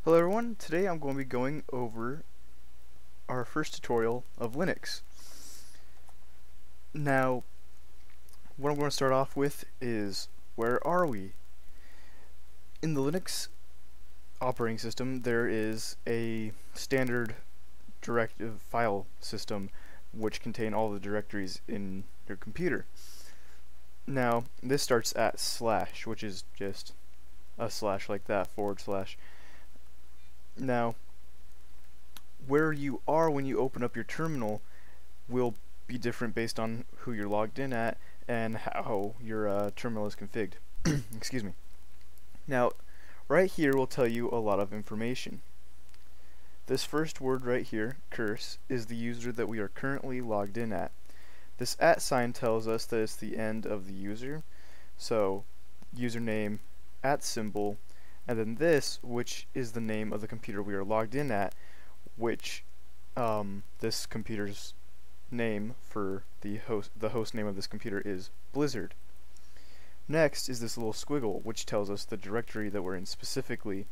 Hello everyone, today I'm going to be going over our first tutorial of Linux. Now, what I'm going to start off with is, where are we? In the Linux operating system, there is a standard directive file system which contain all the directories in your computer. Now, this starts at /, which is just a slash like that, /. Now, where you are when you open up your terminal will be different based on who you're logged in at and how your terminal is configured. Excuse me. Now, right here will tell you a lot of information. This first word right here, curse, is the user that we are currently logged in at. This @ sign tells us that it's the end of the user, so username, @ symbol, and then this, which is the name of the computer we are logged in at, which this computer's name for the host name of this computer is Blizzard. Next is this little squiggle, which tells us the directory that we're in specifically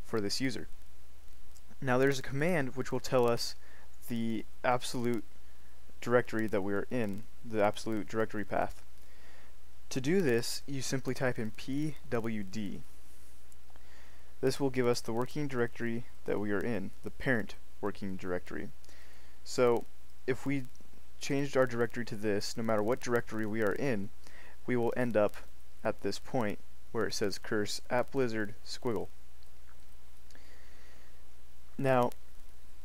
for this user. Now there's a command which will tell us the absolute directory that we are in, the absolute directory path. To do this, you simply type in pwd. This will give us the working directory that we are in, the parent working directory. So if we changed our directory to this, no matter what directory we are in, we will end up at this point where it says curse @blizzard squiggle. Now,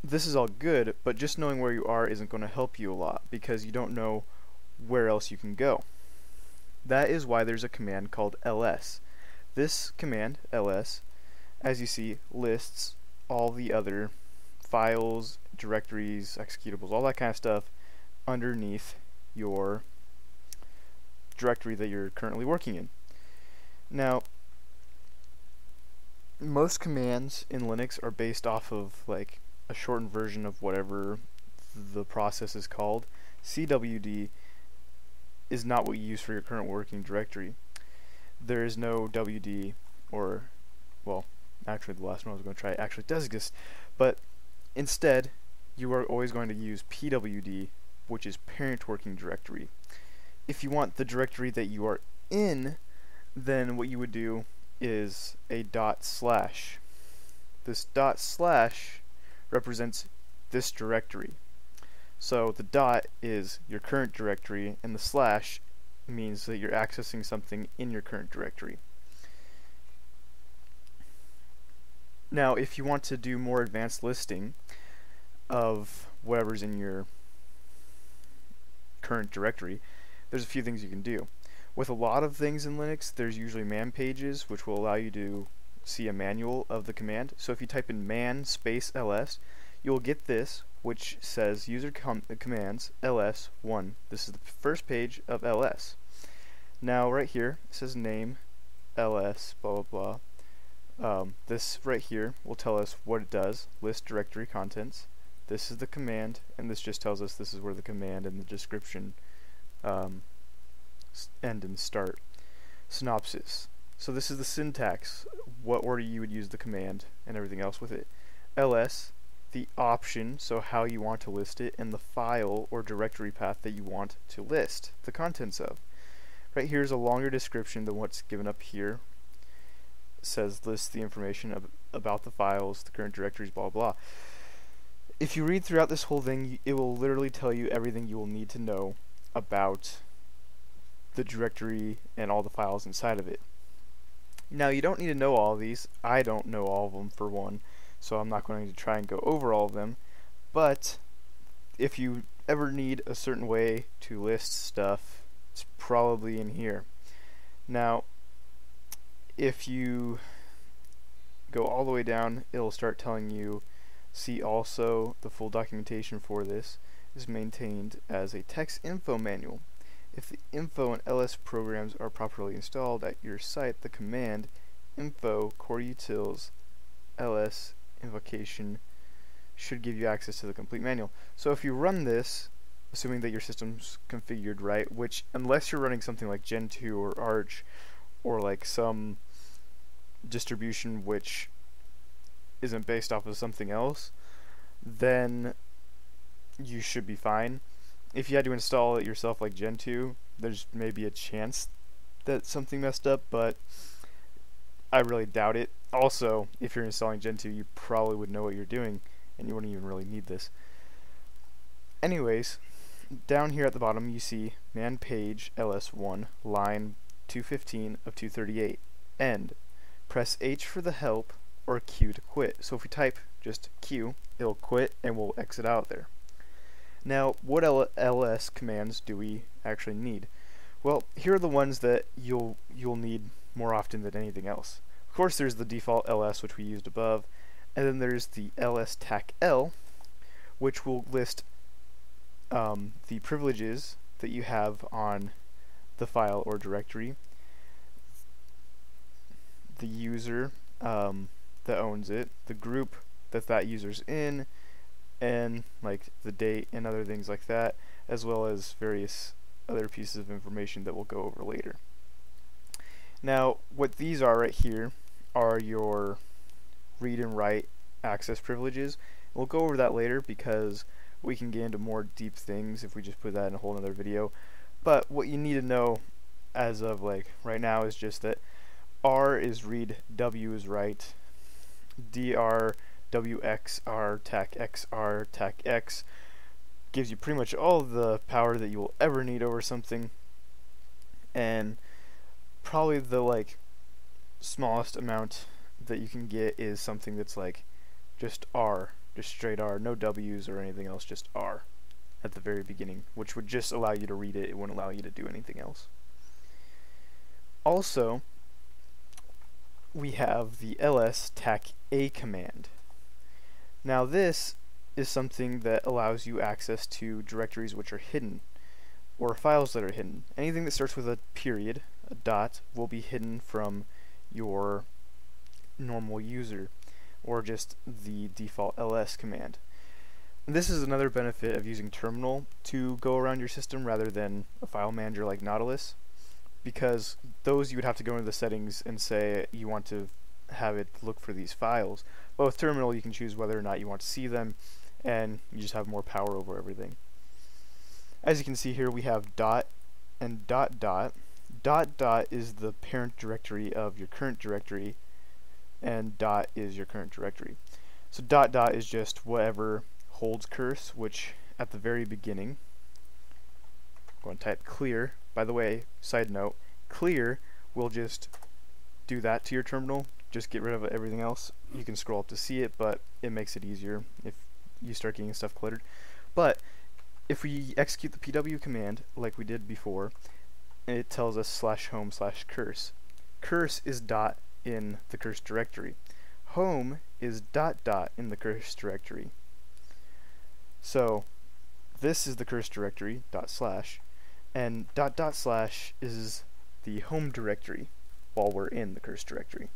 this is all good, but just knowing where you are isn't going to help you a lot because you don't know where else you can go. That is why there's a command called ls. This command, ls, as you see, lists all the other files, directories, executables, all that kind of stuff underneath your directory that you're currently working in. Now, most commands in Linux are based off of like a shortened version of whatever the process is called. cwd is not what you use for your current working directory. There is no wd, or, well, actually the last one I was going to try actually does exist, but instead you are always going to use pwd, which is parent working directory. If you want the directory that you are in, then what you would do is a /. This // represents this directory. So the dot is your current directory and the slash means that you're accessing something in your current directory. Now, if you want to do more advanced listing of whatever's in your current directory, there's a few things you can do. With a lot of things in Linux, there's usually man pages, which will allow you to see a manual of the command. So if you type in man space ls, you'll get this, which says user commands ls1. This is the first page of ls. Now right here, it says name ls blah blah blah. This right here will tell us what it does, list directory contents. This is the command, and this just tells us this is where the command and the description end and start. Synopsis. So this is the syntax, what order you would use the command and everything else with it. ls, the option, so how you want to list it, and the file or directory path that you want to list the contents of. Right here is a longer description than what's given up here. It says list the information about the files, the current directories, blah blah. If you read throughout this whole thing, it will literally tell you everything you will need to know about the directory and all the files inside of it. Now, you don't need to know all of these. I don't know all of them for one, so I'm not going to try and go over all of them, but if you ever need a certain way to list stuff, it's probably in here. Now, if you go all the way down, it'll start telling you, see also the full documentation for this is maintained as a text info manual. If the info and ls programs are properly installed at your site, the command info core utils ls invocation should give you access to the complete manual. So if you run this, assuming that your system's configured right, which unless you're running something like Gentoo or Arch or like some distribution which isn't based off of something else, then you should be fine. If you had to install it yourself like Gentoo, there's maybe a chance that something messed up, but I really doubt it. Also, if you're installing Gentoo, you probably would know what you're doing, and you wouldn't even really need this. Anyways, down here at the bottom you see man page ls1 line 215 of 238 end. Press H for the help or Q to quit. So if we type just Q, it'll quit and we'll exit out there. Now, what ls commands do we actually need? Well, here are the ones that you'll need more often than anything else. Of course, there's the default ls, which we used above, and then there's the ls-tac-l, which will list the privileges that you have on the file or directory, the user that owns it, the group that that user's in, and like the date and other things like that, as well as various other pieces of information that we'll go over later. Now, what these are right here are your read and write access privileges. We'll go over that later because we can get into more deep things if we just put that in a whole other video. But what you need to know as of like right now is just that R is read, W is write, DR, WXR, TAC-XR, TAC-X gives you pretty much all the power that you will ever need over something, and probably the like smallest amount that you can get is something that's like just R, just straight R, no W's or anything else, just R at the very beginning, which would just allow you to read it. It wouldn't allow you to do anything else. Also, we have the ls-tac-a command. Now this is something that allows you access to directories which are hidden, or files that are hidden. Anything that starts with a period, a dot, will be hidden from your normal user, or just the default ls command. And this is another benefit of using terminal to go around your system rather than a file manager like Nautilus, because those you would have to go into the settings and say you want to have it look for these files. But with terminal you can choose whether or not you want to see them, and you just have more power over everything. As you can see here, we have dot and dot dot. Dot dot is the parent directory of your current directory, and dot is your current directory. So dot dot is just whatever holds curse, which at the very beginning, I'm going to type clear. By the way, side note, clear will just do that to your terminal. Just get rid of everything else. You can scroll up to see it, but it makes it easier if you start getting stuff cluttered. But if we execute the pw command like we did before, it tells us /home/curse. Curse is dot in the curse directory. Home is dot dot in the curse directory. So this is the curse directory, /, and // is the home directory while we're in the curse directory.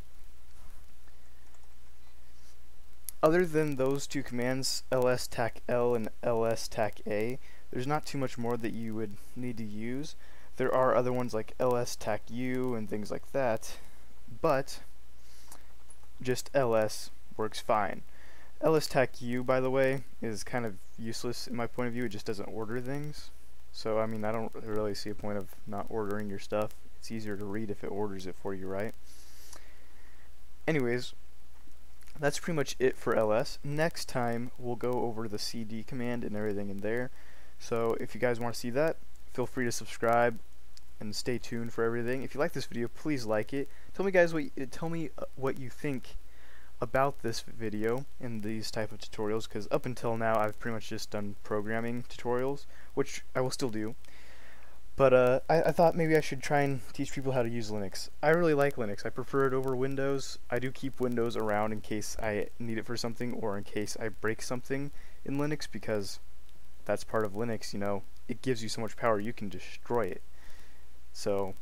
Other than those two commands, ls-tac-l and ls-tac-a, there's not too much more that you would need to use. There are other ones like ls-tac-u and things like that, but just ls works fine. ls-tac-u, by the way, is kind of useless in my point of view. It just doesn't order things. So, I mean, I don't really see a point of not ordering your stuff. It's easier to read if it orders it for you, right? Anyways, that's pretty much it for ls. Next time, we'll go over the cd command and everything in there. So, if you guys want to see that, feel free to subscribe and stay tuned for everything. If you like this video, please like it. Tell me what you think about this video and these type of tutorials, because up until now I've pretty much just done programming tutorials, which I will still do. But I thought maybe I should try and teach people how to use Linux. I really like Linux. I prefer it over Windows. I do keep Windows around in case I need it for something, or in case I break something in Linux, because that's part of Linux, you know. It gives you so much power you can destroy it. So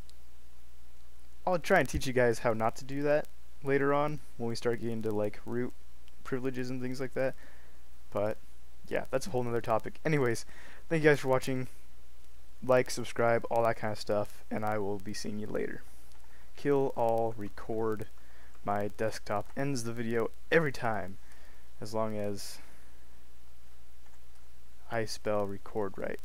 I'll try and teach you guys how not to do that later on when we start getting into like root privileges and things like that. But yeah, that's a whole nother topic. Anyways, thank you guys for watching. Like, subscribe, all that kind of stuff, and I will be seeing you later. Kill all, record, my desktop ends the video every time, as long as I spell record right.